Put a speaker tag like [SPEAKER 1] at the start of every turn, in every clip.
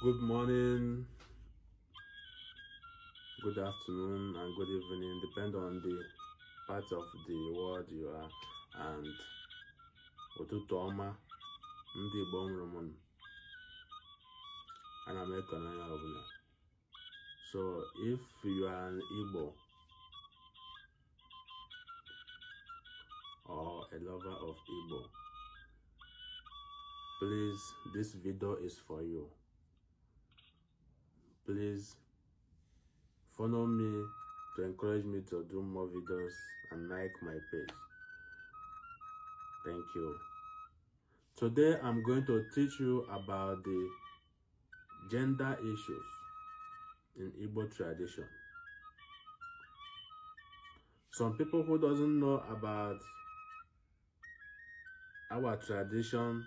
[SPEAKER 1] Good morning, good afternoon, and good evening, depending on the part of the world you are. And ụtụtụ ọma ndị Igbo mụrụ m, ana m ekele onye ọbụla. So if you are an Igbo or a lover of Igbo, please, this video is for you. Please follow me to encourage me to do more videos and like my page. Thank you. Today I'm going to teach you about the gender issues in Igbo tradition. Some people who doesn't know about our tradition,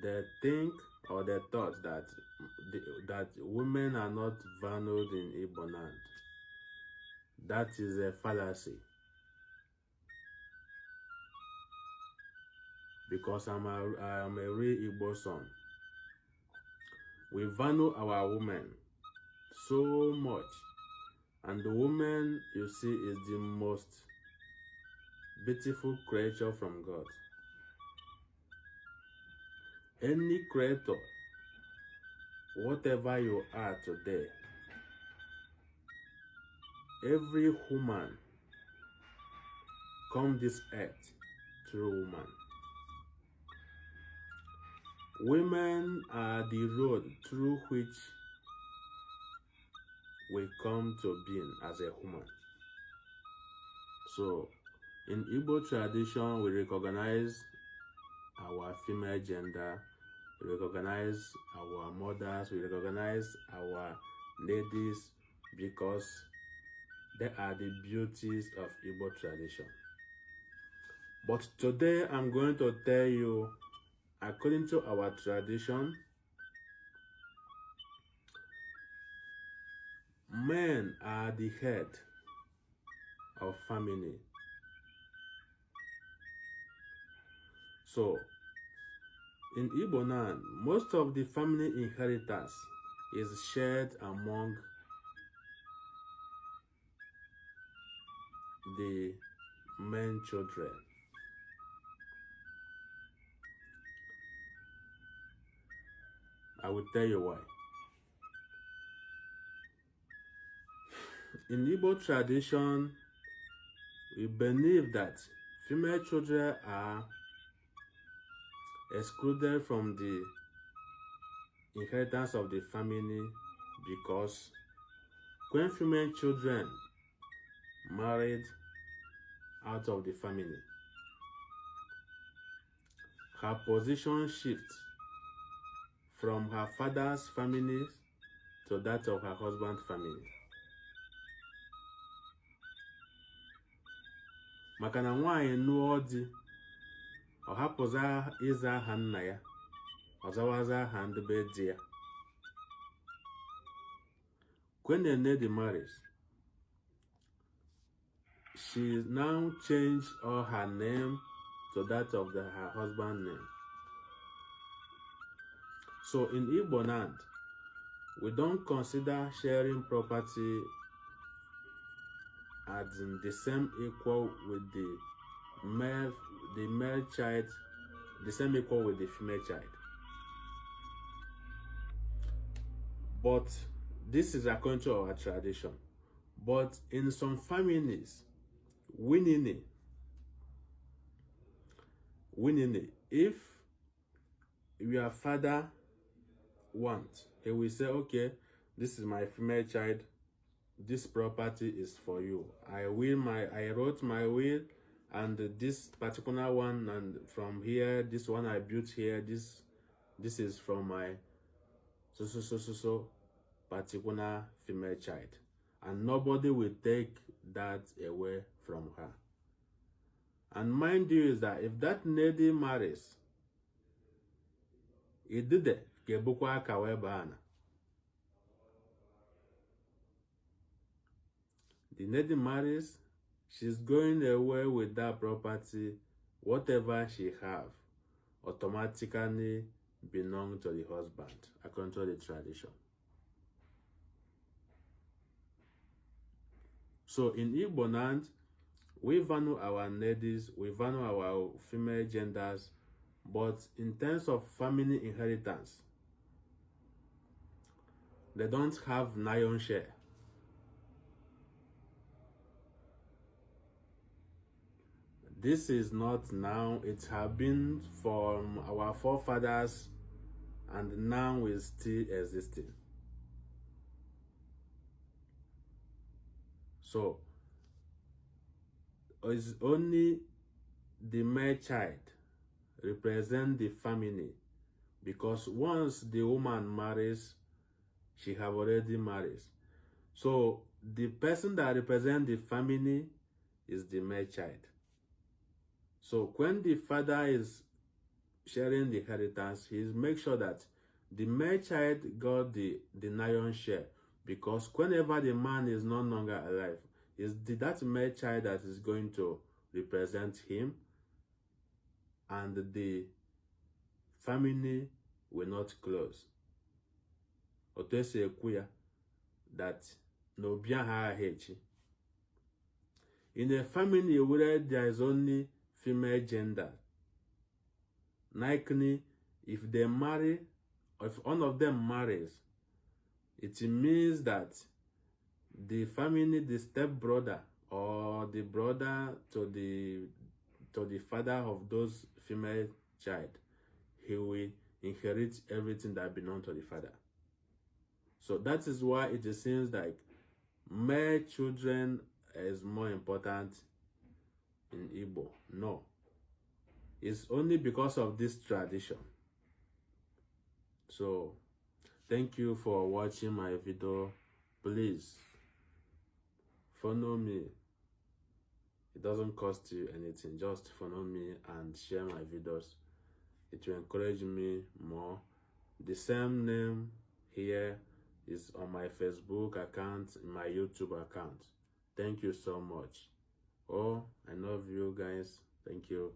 [SPEAKER 1] they think or they thought that women are not valued in Igbo land. That is a fallacy. Because I'm a real Igbo son. We value our women so much. And the woman, you see, is the most beautiful creature from God. Any creator, whatever you are today, every human come this earth through woman. Women are the road through which we come to being as a human. So, in Igbo tradition, we recognize our female gender, we recognize our mothers, we recognize our ladies because they are the beauties of Igbo tradition. But today I'm going to tell you, according to our tradition, men are the head of family. So, in Igbo land, most of the family inheritance is shared among the men children. I will tell you why. In Igbo tradition, we believe that female children are excluded from the inheritance of the family because when female children married out of the family, her position shifts from her father's family to that of her husband's family. Maka na nwaanyị nụọ di, ọ hapụza ịza aha nna ya, ọ zawaza aha ndị be di ya. When a lady marries, she now changed all her name to that of her husband's name. So in Igbo land, we don't consider sharing property as in the same equal with the male child, the same equal with the female child. But this is according to our tradition. But in some families, willingly, if your father wants, he will say, okay, this is my female child, this property is for you. I wrote my will, and this particular one, and from here, this one I built here, this is from my so particular female child, and nobody will take that away from her. And mind you is that if that lady marries, it did it. The lady marries, she's going away with that property, whatever she have, automatically belong to the husband, according to the tradition. So in Igbo land, we value our ladies, we value our female genders, but in terms of family inheritance, they don't have lion share. This is not now, it has been from our forefathers and now is still existing. So it's only the male child represent the family, because once the woman marries, she have already married. So the person that represents the family is the male child. So when the father is sharing the inheritance, he makes sure that the male child got the lion share, because whenever the man is no longer alive, is that male child that is going to represent him, and the family will not close. Otese ekuya that no biya hechi. In a family where there is only female gender, likely if they marry, or if one of them marries, it means that the family, the stepbrother or the brother to the father of those female child, he will inherit everything that belongs to the father. So that is why it seems like male children is more important in Igbo. No. It's only because of this tradition. So thank you for watching my video. Please follow me. It doesn't cost you anything. Just follow me and share my videos. It will encourage me more. The same name here is on my Facebook account, my YouTube account. Thank you so much. Oh, I love you guys. Thank you.